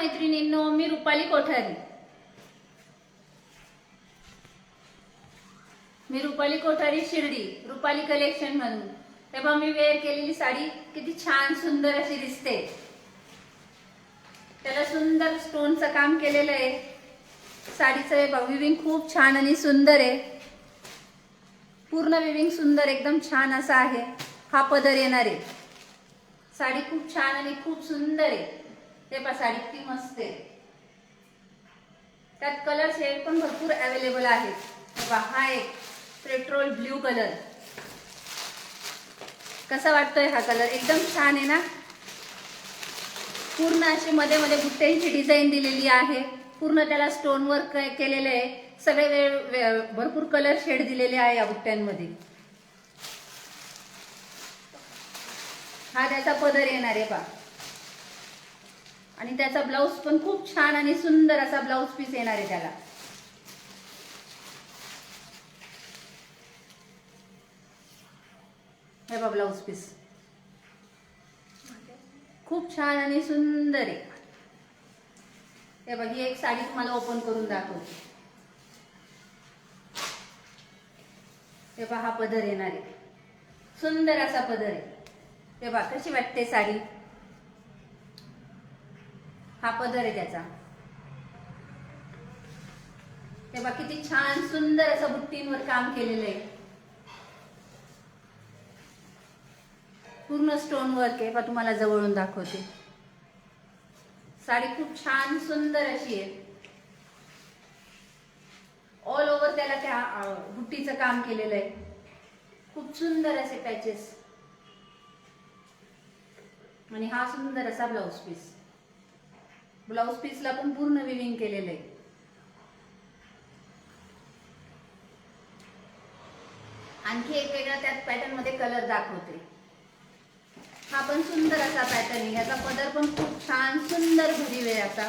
मैत्रिणींनो, मी रुपाली कोठारी. शिर्डी रुपाली कलेक्शन मधून. तेव्हा मी वेअर केलेली साडी किती छान सुंदर अशी दिसते. त्याला सुंदर स्टोनचं काम केलेलं आहे. साडीचं विविंग खूप छान आणि सुंदर आहे. पूर्ण विविंग सुंदर एकदम छान असा आहे. हा पदर येणार आहे. साडी खूप छान आणि खूप सुंदर आहे. ते पहा साडी किती मस्त आहे. त्यात कलर शेड पण भरपूर अवेलेबल आहेत. बघा हा एक पेट्रोल ब्ल्यू कलर. कसा वाटतोय हा कलर? एकदम छान आहे ना. पूर्ण अशी मध्ये मध्ये बुट्ट्यांची डिझाईन दिलेली आहे. पूर्ण त्याला स्टोन वर्क केलेले आहे. सगळे भरपूर कलर शेड दिलेले आहे या बुट्ट्यांमध्ये. हा त्याचा पदर येणार आहे पहा. आणि त्याचा ब्लाउज पण खूप छान आणि सुंदर असा ब्लाउज पीस येणार आहे त्याला. हे बघा ब्लाउज पीस खूप छान आणि सुंदर आहे. हे बघा ही एक साडी तुम्हाला ओपन करून दाखवते. हे पहा हा पदर येणार आहे. सुंदर असा पदर आहे. हे बघा कशी वाटते साडी. हा पदर आहे त्याचा. हे बघा किती छान सुंदर असं बुट्टींवर काम केलेलं आहे. पूर्ण स्टोन वर्क आहे. पहा तुम्हाला जवळून दाखवते. साडी खूप छान सुंदर अशी आहे. ऑल ओव्हर त्याला त्या बुट्टीचं काम केलेलं आहे. खूप सुंदर असे पॅचेस. आणि हा सुंदर असा ब्लाउज पीस. ब्लाउज पीसला पण पूर्ण विविंग केलेलं आहे. आणखी एक वेगळा त्यात पॅटर्न मध्ये कलर दाखवते. हा पण सुंदर असा पॅटर्न आहे. याचा पदर पण खूप छान सुंदर भरीव आहे असा.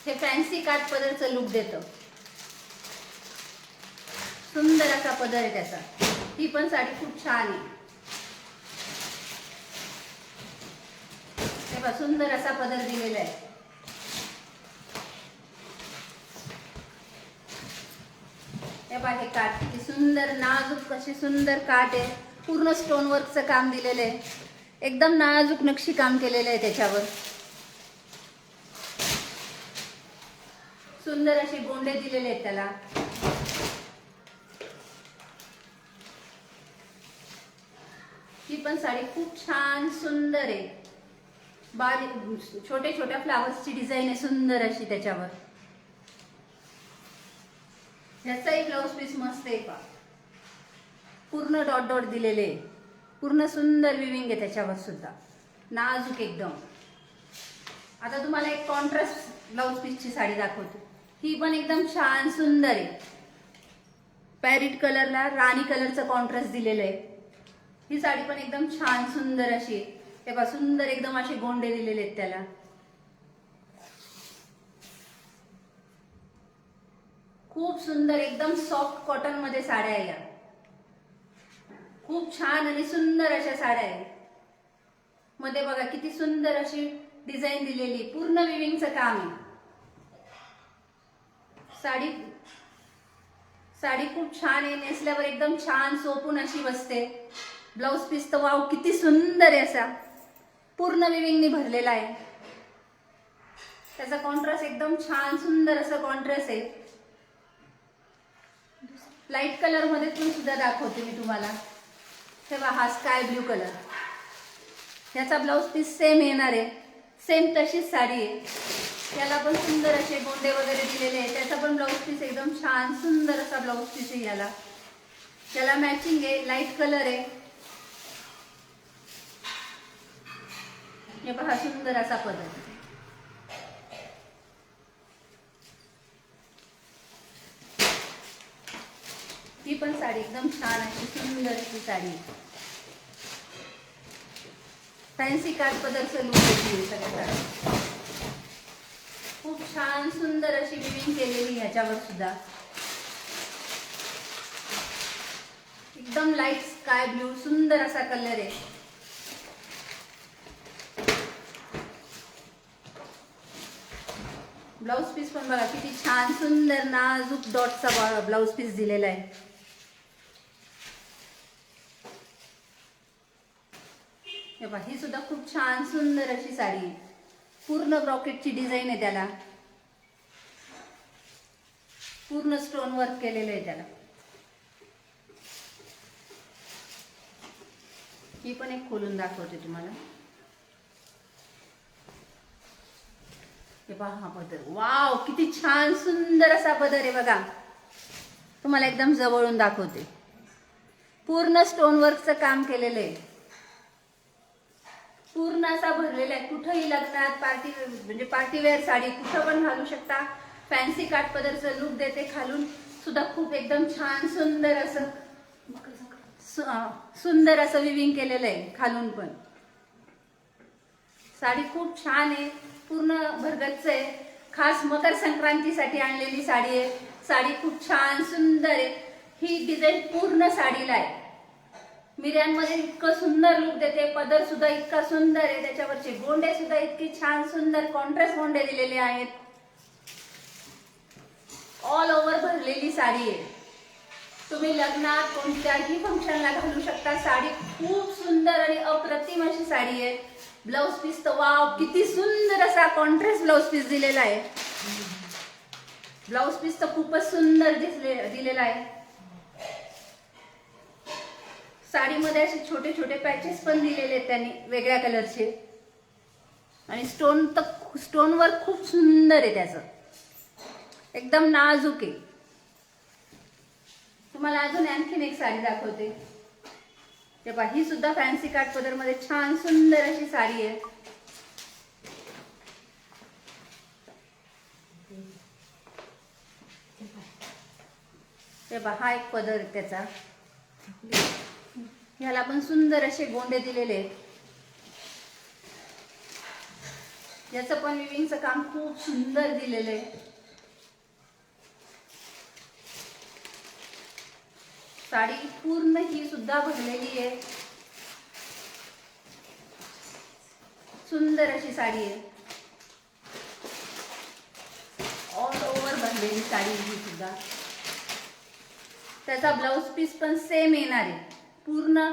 हे फॅन्सी काठ पदरचं लुक देतं. सुंदर असा पदर आहे त्याचा. ही पण साडी खूप छान आहे. तेव्हा सुंदर असा पदर दिलेला आहे. तेव्हा हे काठ किती सुंदर नाजूक कशी सुंदर काठ आहे. पूर्ण स्टोन वर्कचं काम दिलेलं आहे. एकदम नाजूक नक्षी काम केलेलं आहे त्याच्यावर. सुंदर असे गोंडे दिलेले आहेत त्याला. ही पण साडी खूप छान सुंदर आहे. छोटे छोट्या फ्लावर्सची डिझाईन आहे सुंदर अशी त्याच्यावर. ह्याचाही ब्लाउज पीस मस्त आहे पहा. पूर्ण डॉट डॉट दिलेले आहे. पूर्ण सुंदर विविंग आहे त्याच्यावर सुद्धा. नाजूक एकदम. आता तुम्हाला एक कॉन्ट्रास्ट ब्लाउज पीसची साडी दाखवते. ही पण एकदम छान सुंदर आहे. पॅरेट कलरला राणी कलरचं कॉन्ट्रास्ट दिलेलं आहे. ही साडी पण एकदम छान सुंदर अशी आहे. तेव्हा सुंदर एकदम असे गोंडे दिलेले आहेत त्याला. खूप सुंदर एकदम सॉफ्ट कॉटन मध्ये साड्या आहे या. खूप छान आणि सुंदर अशा साड्या आहेत. मध्ये बघा किती सुंदर अशी डिझाईन दिलेली. पूर्ण विविंगचं काम आहे. साडी खूप छान आहे. नेसल्यावर एकदम छान सोपून अशी बसते. ब्लाउज पीस तर वाव किती सुंदर आहे असा. पूर्ण विविंगनी भरलेला आहे. त्याचा कॉन्ट्रास्ट एकदम छान सुंदर असं कॉन्ट्रास्ट आहे. लाईट कलर मध्ये पण सुद्धा दाखवते मी तुम्हाला. तेव्हा हा स्काय ब्ल्यू कलर. याचा ब्लाउज पीस सेम येणार आहे. सेम तशीच साडी आहे. याला पण सुंदर असे गोंडे वगैरे दिलेले आहे. त्याचा पण ब्लाउज पीस एकदम छान सुंदर असा ब्लाउज पीस आहे याला. त्याला मॅचिंग आहे. लाईट कलर आहे. हे पहा सुंदर असा पदर. ही पण साडी एकदम छान अशी सुंदर अशी साडी. फॅन्सी काठ पदरचं लुक येते सगळ्या साड्या. खूप छान सुंदर अशी विविंग केलेली ह्याच्यावर सुद्धा. एकदम लाईट स्काय ब्ल्यू सुंदर असा कलर आहे. ब्लाऊज पीस पण बघा किती छान सुंदर नाजूक डॉटचा ब्लाऊज पीस दिलेला आहे. हे पहा, ही सुद्धा खूप छान सुंदर अशी साडी आहे. पूर्ण ब्रॉकेटची डिझाईन आहे त्याला. पूर्ण स्टोन वर्क केलेलं आहे त्याला. ही पण एक खोलून दाखवते तुम्हाला. हे पहा हा पदर, वाव किती छान सुंदर असा पदर आहे बघा. तुम्हाला एकदम जवळून दाखवते. पूर्ण स्टोन वर्कचं काम केलेलं आहे. पूर्ण असा भरलेला आहे. कुठंही लग्नात पार्टी म्हणजे पार्टीवेअर साडी कुठं पण घालू शकता. फॅन्सी काठपदरचं लुक देते. खालून सुद्धा खूप एकदम छान सुंदर असं विविंग केलेलं आहे खालून पण. साडी खूप छान आहे. पूर्ण भरगच्च आहे. खास मकर संक्रांतीसाठी आणलेली साडी आहे. साडी खूप छान सुंदर आहे. ही डिझाईन पूर्ण साडीला आहे. मिऱ्यांमध्ये इतकं सुंदर लुक देते. पदर सुद्धा इतका सुंदर आहे. त्याच्यावरचे गोंडे सुद्धा इतके छान सुंदर कॉन्ट्रास्ट गोंडे दिलेले आहेत. ऑल ओव्हर भरलेली साडी आहे. तुम्ही लग्नात कोणत्याही फंक्शनला घालू शकता. साडी खूप सुंदर आणि अप्रतिम अशी साडी आहे. ब्लाऊज पीस तर वाव किती सुंदर असा कॉन्ट्रास्ट ब्लाऊज पीस दिलेला आहे. ब्लाऊज पीस तर खूपच सुंदर दिलेला आहे. साडीमध्ये असे छोटे छोटे पॅचेस पण दिलेले आहेत त्यांनी वेगळ्या कलरचे. आणि स्टोन वर्क खूप सुंदर आहे त्याचं. एकदम नाजूक आहे. तुम्हाला अजून आणखीन एक साडी दाखवते. ते पहा, ही सुद्धा फॅन्सी काठपदर मध्ये छान सुंदर अशी साडी आहे. ते पहा, हा एक पदर आहे त्याचा. ह्याला पण सुंदर असे गोंडे दिलेले आहेत. याचं पण विविंगचं काम खूप सुंदर दिलेलं आहे. साडी पूर्ण ही सुद्धा भरलेली आहे. सुंदर अशी साडी आहे. ऑल ओव्हर भरलेली साडी ही सुद्धा. त्याचा ब्लाऊज पीस पण सेम येणार आहे. पूर्ण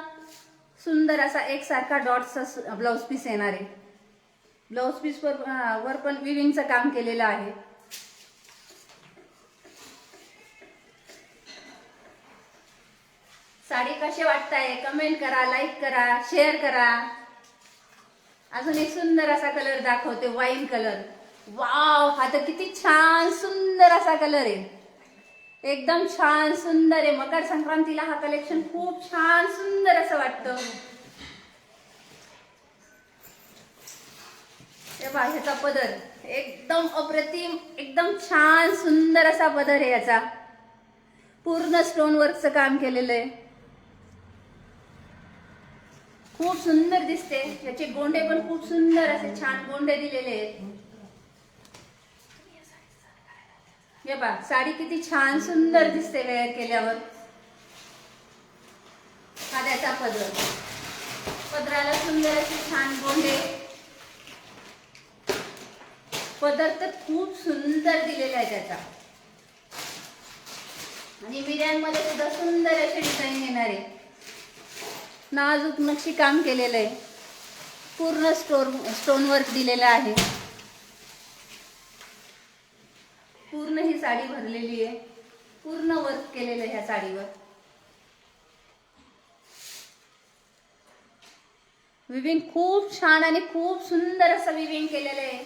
सुंदर असा एकसारखा डॉट्सचा ब्लाऊज पीस येणार आहे. ब्लाऊज पीस वर पण विविंगचं काम केलेलं आहे. साडी कशी वाटताय कमेंट करा, लाईक करा, शेअर करा. अजून एक सुंदर असा कलर दाखवते, वाईन कलर. वाव, हा तर किती छान सुंदर असा कलर आहे. एकदम छान सुंदर आहे. मकर संक्रांतीला हा कलेक्शन खूप छान सुंदर असं वाटतं. तेव्हा ह्याचा पदर एकदम अप्रतिम, एकदम छान सुंदर असा पदर आहे याचा. पूर्ण स्टोन वर्कचं काम केलेलं आहे. खूप सुंदर दिसते. याचे गोंडे पण खूप सुंदर असे छान गोंडे दिलेले आहेत. हे बघा, साडी किती छान सुंदर दिसते वेअर केल्यावर. हा त्याचा पदर. पदराला सुंदर असे छान गोंडे. पदर तर खूप सुंदर दिलेला आहे त्याचा. आणि मिऱ्यांमध्ये सुद्धा सुंदर असे डिझाईन येणार आहे. नाजूक नक्षी काम केलेलं आहे. पूर्ण स्टोन वर्क दिलेलं आहे. पूर्ण ही साडी भरलेली आहे. पूर्ण वर्क केलेलं आहे ह्या साडीवर. विविंग खूप छान आणि खूप सुंदर असं विविंग केलेलं आहे.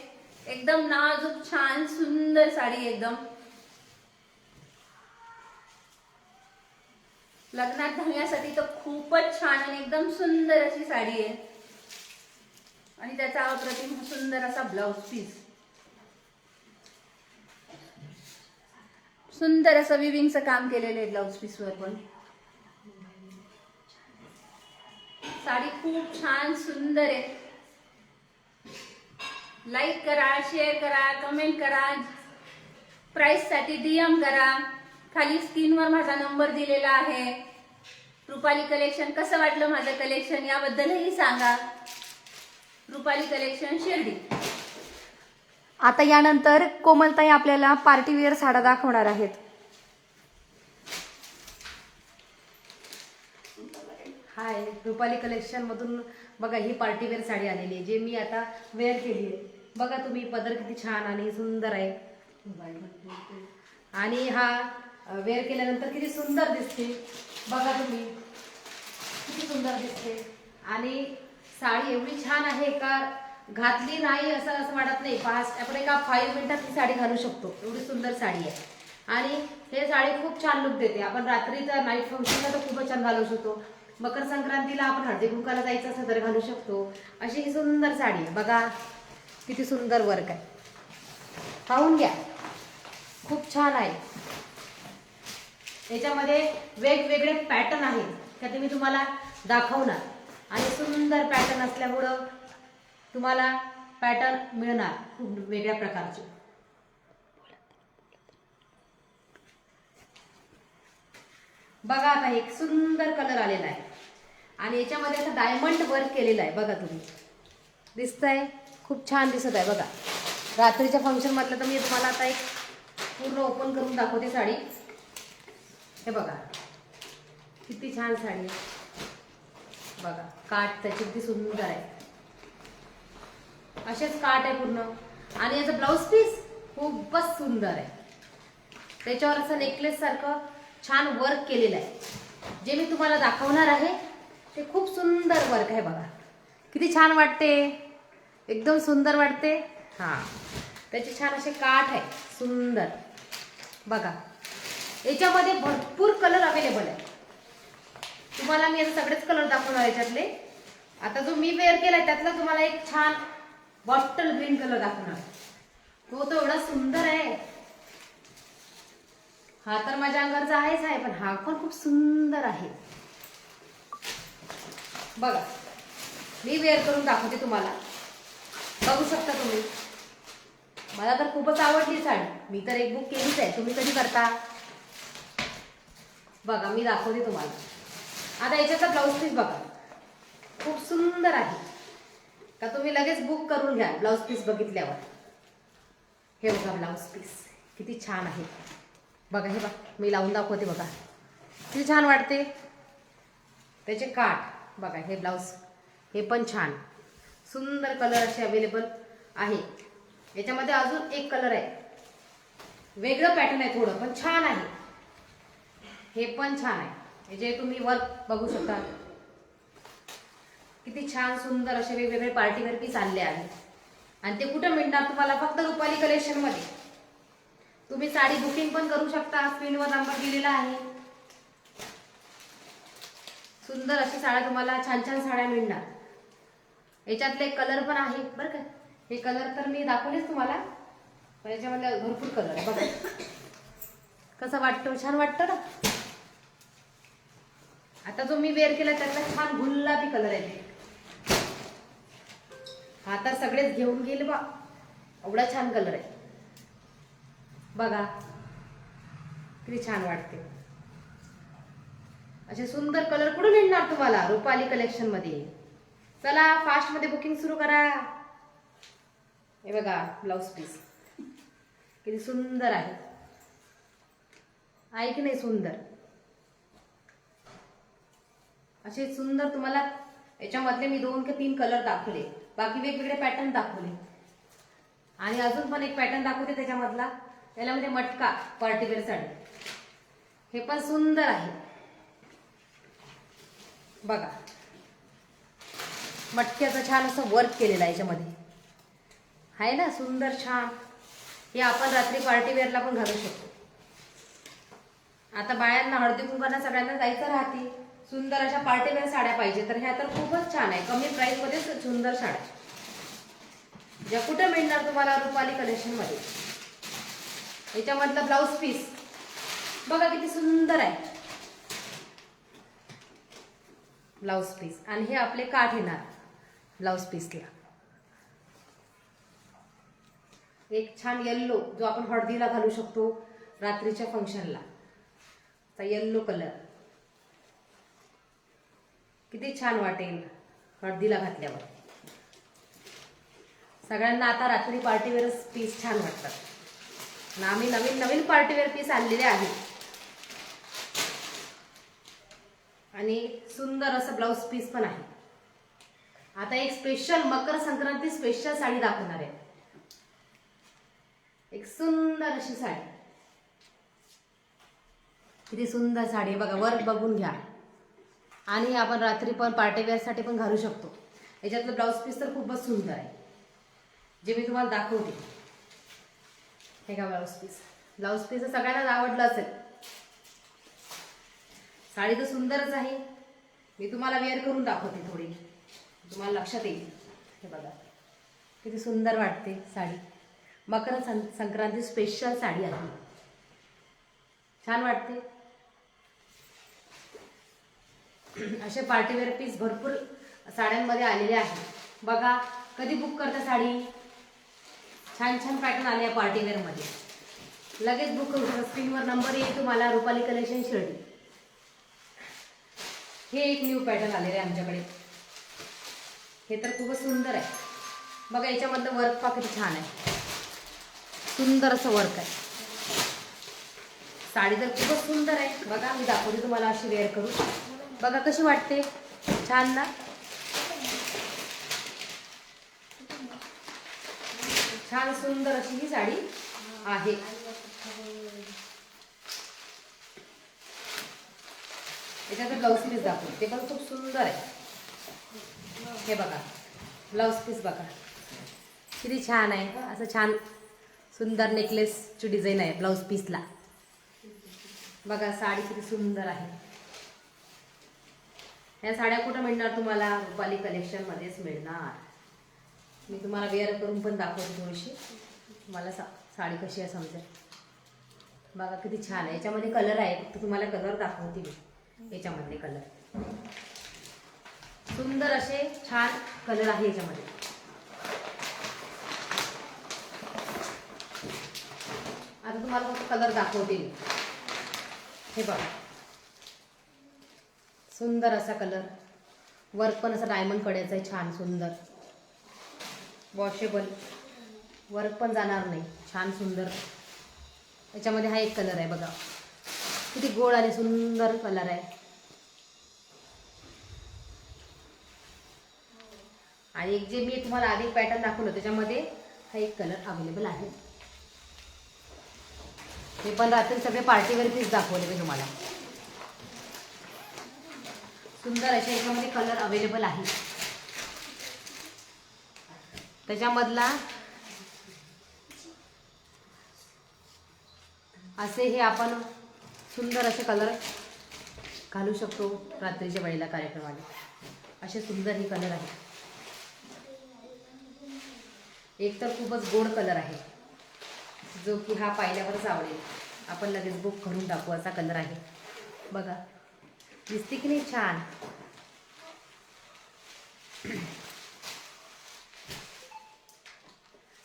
एकदम नाजूक छान सुंदर साडी. एकदम लग्नात घालण्यासाठी तर खूपच छान आणि एकदम सुंदर अशी साडी आहे. आणि त्याचा अप्रतिम सुंदर असा ब्लाउज पीस. सुंदर असं विविंगचं काम केलेलं आहे ब्लाउज पीसवर पण. साडी खूप छान सुंदर आहे. लाईक करा, शेअर करा, कमेंट करा. प्राइस साठी डीएम करा. खाली स्क्रीनवर माझा नंबर दिलेला आहे. रुपाली कलेक्शन कसं वाटलं माझं कलेक्शन याबद्दलही सांगा. रुपाली कलेक्शन शिर्डी. आता यानंतर कोमलताई आपल्याला पार्टीवेअर साड्या दाखवणार आहेत. हाय, रुपाली कलेक्शन मधून बघा ही पार्टीवेअर साडी आलेली आहे, जे मी आता वेअर केली आहे. बघा तुम्ही, पदर किती छान आणि सुंदर आहे. आणि हा वेअर केल्यानंतर किती सुंदर दिसते. बघा तुम्ही, किती सुंदर दिसते. आणि साडी एवढी छान आहे का घातली नाही असं वाटत नाही. आपण एका 5 मिनिटात ही साडी घालू शकतो, एवढी सुंदर साडी आहे. आणि हे साडी खूप छान लुक देते. आपण रात्रीचा नाईट फंक्शनला तर खूपच छान घालू शकतो. मकर संक्रांतीला आपण हळदी कुंकाला जायचं असं तर घालू शकतो. अशी ही सुंदर साडी आहे. बघा किती सुंदर वर्क आहे. पाहून घ्या, खूप छान आहे. याच्यामध्ये वेगवेगळे पॅटर्न आहेत का ते मी तुम्हाला दाखवणार. आणि सुंदर पॅटर्न असल्यामुळं तुम्हाला पॅटर्न मिळणार खूप वेगळ्या प्रकारचे. बघा आता एक सुंदर कलर आलेला आहे आणि याच्यामध्ये आता डायमंड वर्क केलेलं आहे. बघा तुम्ही, दिसतंय, खूप छान दिसत आहे. बघा रात्रीच्या फंक्शन मधलं तर मी तुम्हाला आता एक पूर्ण ओपन करून दाखवते साडी. हे बघा किती छान साडी आहे. बघा काठ त्याची किती सुंदर आहे. असेच काठ आहे पूर्ण. आणि याचं ब्लाउज पीस खूपच सुंदर आहे. त्याच्यावर असं नेकलेस सारखं छान वर्क केलेलं आहे. जे मी तुम्हाला दाखवणार आहे ते खूप सुंदर वर्क आहे. बघा किती छान वाटते, एकदम सुंदर वाटते. हां, त्याचे छान असे काठ आहे सुंदर. बघा याच्यामध्ये भरपूर कलर अवेलेबल आहे. तुम्हाला मी आता सगळेच कलर दाखवणार याच्यातले. आता जो मी वेअर केलाय त्यातला तुम्हाला एक छान बॉटल ग्रीन कलर दाखवणार. तो तर एवढा सुंदर आहे. हा तर माझ्या अंगावरचा आहेच आहे, पण हा पण खूप सुंदर आहे. बघा मी वेअर करून दाखवते तुम्हाला, बघू शकता तुम्ही. मला तर खूपच आवडली साडी. मी तर एक बुक केलीच आहे. तुम्ही कधी करता बघा, मी दाखवते तुम्हाला. आता याच्याचा ब्लाऊज पीस बघा, खूप सुंदर आहे का तुम्ही लगेच बुक करून घ्या ब्लाऊज पीस बघितल्यावर. हे बघा ब्लाऊज पीस किती छान आहे. बघा हे बघा, मी लावून दाखवते. बघा किती छान वाटते. त्याचे काठ बघा. हे ब्लाऊज हे पण छान सुंदर कलर असे अवेलेबल आहे. याच्यामध्ये अजून एक कलर आहे, वेगळं पॅटर्न आहे थोडं, पण छान आहे. हे पण छान आहे. हे जे तुम्ही वर्क बघू शकता, किती छान सुंदर असे वेगवेगळे पार्टीवेअर पीस आणले आहेत. आणि ते कुठं मिळणार तुम्हाला? फक्त रुपाली कलेक्शन मध्ये. तुम्ही साडी बुकिंग पण करू शकता. स्क्रीनवर नंबर दिलेला आहे. सुंदर अशी साड्या तुम्हाला, छान छान साड्या मिळणार. याच्यातले कलर पण आहे बरं का. हे कलर तर मी दाखवलेच तुम्हाला, पण याच्यामध्ये भरपूर कलर आहे. बघा कसं वाटतं, छान वाटतं ना. आता जो मी वेअर केला त्यातला छान गुलाबी कलर आहे. आता सगळेच घेऊन गेले बा, एवढा छान कलर आहे. बघा किती छान वाटते. असे सुंदर कलर कुठे मिळणार तुम्हाला? रुपाली कलेक्शन मध्ये. चला फास्ट मध्ये बुकिंग सुरू करा. हे बघा ब्लाउज पीस किती सुंदर आहे. आहे की नाही सुंदर? असे सुंदर तुम्हाला याच्यामधले मी 2 कि 3 कलर दाखवले. बाकी वेगवेगळे पॅटर्न दाखवले. आणि अजून पण एक पॅटर्न दाखवते त्याच्यामधला. त्याच्यामध्ये मटका पार्टीवेअर साडी. हे पण सुंदर आहे. बघा मटक्याचं छान असं वर्क केलेलं आहे याच्यामध्ये. आहे ना सुंदर छान. हे आपण रात्री पार्टीवेअरला पण घालू शकतो. आता बायांना हळदी कुंकवाला सगळ्यांना जायचं राहते. सुंदर अशा पार्टीवेअर साड्या पाहिजे तर ह्या तर खूपच छान आहे. कमी प्राइस मध्ये सुंदर साड्या ज्या कुठे मिळणार तुम्हाला? रुपाली कलेक्शन मध्ये. याच्यामधलं ब्लाउज पीस बघा किती सुंदर आहे. ब्लाउज पीस आणि हे आपले काठ येणार ब्लाउज पीसला. एक छान येल्लो, जो आपण हळदीला घालू शकतो रात्रीच्या फंक्शनला. येल्लो कलर किती छान वाटेल हळदीला घातल्यावर. सगळ्यांना आता रात्री पार्टीवेअर पीस छान वाटतात आणि आम्ही नवीन नवीन पार्टीवेअर पीस आणलेले आहेत आणि सुंदर असं ब्लाउज पीस पण आहे. आता एक स्पेशल मकर संक्रांती स्पेशल साडी दाखवणार आहे. एक सुंदर अशी साडी, किती सुंदर साडी आहे बघा. वर्क बघून घ्या आणि आपण रात्री पण पार्टीवेअर साठी पण घालू शकतो. याच्यातलं ब्लाउज पीस तर खूपच सुंदर आहे, जे मी तुम्हाला दाखवते. हे का ब्लाउज पीस. ब्लाउज पीस सगळ्यांनाच आवडलं असेल. साडी तर सुंदरच आहे. मी तुम्हाला वेअर करून दाखवते, थोडी तुम्हाला लक्षात येईल. हे बघा किती सुंदर वाटते साडी. मकर संक्रांती स्पेशल साडी आहे, छान वाटते. असे पार्टीवेअर पीस भरपूर साड्यांमध्ये आलेले आहेत बघा. कधी बुक करता साडी. छान छान पॅटर्न आले आहे पार्टीवेअर मध्ये, लगेच बुक करू शकता. स्क्रीनवर नंबर येईल तुम्हाला. रुपाली कलेक्शन शिर्डी. हे एक न्यू पॅटर्न आलेले आहे आमच्याकडे. हे तर खूपच सुंदर आहे बघा. याच्यामधलं वर्क पहा किती छान आहे. सुंदर असं वर्क आहे. साडी तर खूपच सुंदर आहे बघा. मी दाखवते तुम्हाला अशी वेअर करू. बघा कशी वाटते, छान ना. छान सुंदर अशी ही साडी आहे. याच्यात ब्लाउज पीस दाखवते, ते पण खूप सुंदर आहे. हे बघा ब्लाउज पीस बघा किती छान आहे. असं छान सुंदर नेकलेसची डिझाईन आहे ब्लाउज पीसला बघा. साडी किती सुंदर आहे. ह्या साड्या कुठं मिळणार तुम्हाला? रुपाली कलेक्शन मध्येच मिळणार. मी तुम्हाला वेअर करून पण दाखवते थोडीशी, तुम्हाला साडी कशी आहे समजेल. बघा किती छान आहे. याच्यामध्ये कलर आहे, फक्त तुम्हाला कलर दाखवते मी. याच्यामधले कलर सुंदर असे छान कलर आहे याच्यामध्ये. आता तुम्हाला फक्त कलर दाखवते मी. हे बघा सुंदर असा कलर. वर्क पण असं डायमंड कड्याचं आहे, छान सुंदर. वॉशेबल, वर्क पण जाणार नाही, छान सुंदर. याच्यामध्ये हा एक कलर आहे बघा, किती गोड आणि सुंदर कलर आहे. आणि एक जे मी तुम्हाला आधी पॅटर्न दाखवलं त्याच्यामध्ये हा एक कलर अवेलेबल आहे. हे पण रात्री सगळे पार्टीवेअर पीस दाखवले मी तुम्हाला. सुंदर अशा याच्यामध्ये कलर अवेलेबल आहे. त्याच्यामधला असे हे आपण सुंदर असे कलर घालू शकतो रात्रीच्या वेळेला कार्यक्रमाला. असे सुंदर हे कलर आहे. एक तर खूपच गोड कलर आहे, जो की हा पाहिल्यावरच आवडेल. आपण लगेच बुक करून टाकू असा कलर आहे बघा. दिसते की नाही छान.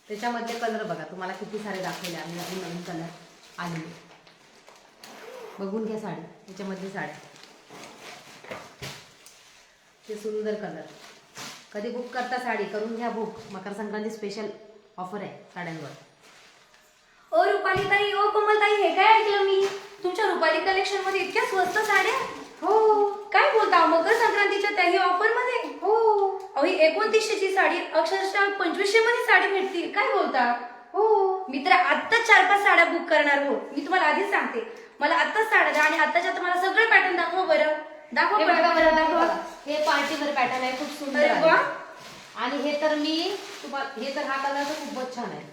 त्याच्यामधले कलर बघा, तुम्हाला किती सारे दाखवले आम्ही. नवीन नवीन कलर आले, बघून घ्या साडी. त्याच्यामधली साडी ते सुंदर कलर. कधी बुक करता साडी, करून घ्या book. Makar Sankranti special offer आहे साड्यांवर. ओ रुपाली ताई, ओ कोमल ताई, हे काय ऐकलं मी? तुमच्या रुपाली कलेक्शन मध्ये इतक्या स्वस्त साड्या? हो. काय बोलता? मकर संक्रांतीच्या त्याही ऑफर मध्ये? हो. अहो, ही 2900 ची साडी अक्षरशः 2500 मध्ये साडी भेटते. काय बोलता? हो. मी तर आत्ताच 4-5 साड्या बुक करणार हो. मी तुम्हाला आधीच सांगते, मला आत्ताच साड्या द्या आणि आत्ताच्या तुम्हाला सगळे पॅटर्न दाखवा बरं. दाखवा हे बघा बरं, बरं, दाखवा. हे पार्टीवर पॅटर्न आहे, खूप सुंदर अरे वा. आहे. आणि हे तर मी तुम्हाला, हे तर हा कलर तर खूपच छान आहे.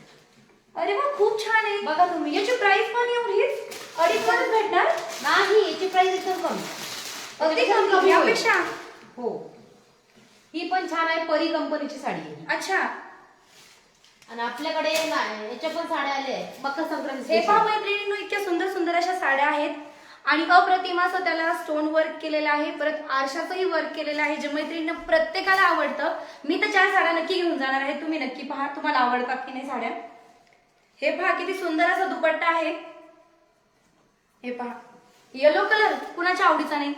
अरे वा, खूप छान आहे. बघा तुम्ही. याची प्राइस पण एवढीच 2.5 भेटणार? नाही, याची प्राइस एकदम कमी. अगदी याच्यापेक्षा कमी होईल. यापेक्षा? हो. ही पण छान आहे, परी कंपनीची साडी आहे. अच्छा. आणि आपल्याकडे याच्या पण साड्या आल्या आहेत मकर संक्रांती हे पहा special. मैत्रिणींनो, इतक्या सुंदर सुंदर अशा साड्या आहेत आणि अप्रतिम असं त्याला स्टोन वर्क केलेलं आहे, परत आरशाचंही वर्क केलेलं आहे, जे मैत्रिणींना प्रत्येकाला आवडतं. मी तर 4 साड्या नक्की घेऊन जाणार आहे. तुम्ही नक्की पहा, तुम्हाला आवडतात की नाही साड्या. हे पहा किती सुंदर असा दुपट्टा आहे. हे पहा, येलो कलर कुणाच्या आवडीचा नाही.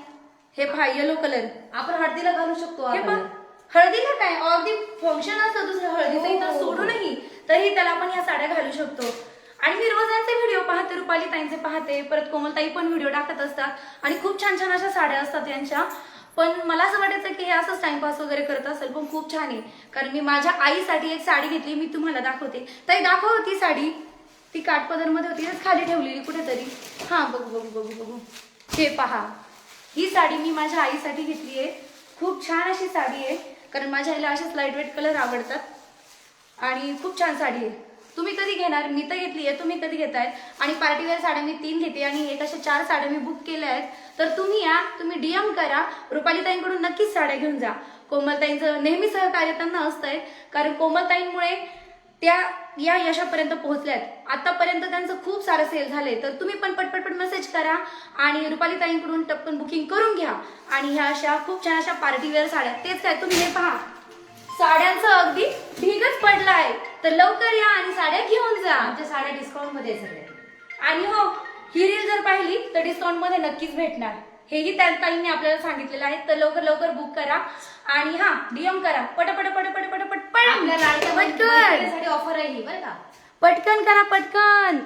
हे पहा येलो कलर आपण हळदीला घालू शकतो हा हे कलर. पहा हळदीला काय अगदी फंक्शन असतं दुसरं हळदीचं हो, इथं हो, हो. सोडूनही तरी त्याला आपण ह्या साड्या घालू शकतो. आणि मी रोजांचे व्हिडिओ पाहते, रुपाली ताईंचे पाहते, परत कोमलताई पण व्हिडिओ टाकत असतात आणि खूप छान छान अशा साड्या असतात यांच्या. पण मला असं वाटायचं की हे असंच टाइमपास वगैरे करत असेल, पण खूप छान आहे. कारण मी माझ्या आईसाठी एक साडी घेतली, मी तुम्हाला दाखवते. ताई दाखव ती साडी, ती काठपदर मध्ये होती, तीच खाली ठेवलेली कुठेतरी. हा बघू बघू बघू बघू, हे पहा, ही साडी मी माझ्या आईसाठी घेतली आहे. खूप छान अशी साडी आहे, कारण माझ्या आईला असेच लाईट वेट कलर आवडतात आणि खूप छान साडी आहे. तुम्ही कधी घेणार? मी तर घेतली आहे, तुम्ही कधी घेताय? आणि पार्टीवेअर साड्या मी 3 घेते आणि एक अशा 4 साड्या मी बुक केल्या आहेत. तर तुम्ही या, तुम्ही डीएम करा, रुपालीताईंकडून नक्कीच साड्या घेऊन जा. कोमलताईंचं नेहमी सहकार्य त्यांना असतंय, कारण कोमलताईंमुळे त्या या यशापर्यंत पोहोचल्यात. आतापर्यंत त्यांचं खूप सारं सेल झाले. तर तुम्ही पण पटपट मेसेज करा आणि रुपालीताईंकडून टपकन बुकिंग करून घ्या. आणि ह्या अशा खूप छान अशा पार्टीवेअर साड्या, तेच काय तुम्ही हे पहा, साड्यांचं अगदी ढीगच पडलाय. तर लवकर या आणि साड्या घेऊन जा. आमच्या साड्या डिस्काउंट मध्ये आहे सगळ्या. आणि हो, ही रील जर पाहिली तर डिस्काउंट मध्ये नक्कीच भेटणार, हेही त्या ताईंनी आपल्याला सांगितलेलं आहे. तर लवकर लवकर बुक करा आणि हा डीएम करा पटपट पटपट पटपट आपल्या लाडक्या पटकन मैत्रिणीसाठी ऑफर आहे ही बरं का. पटकन करा पटकन.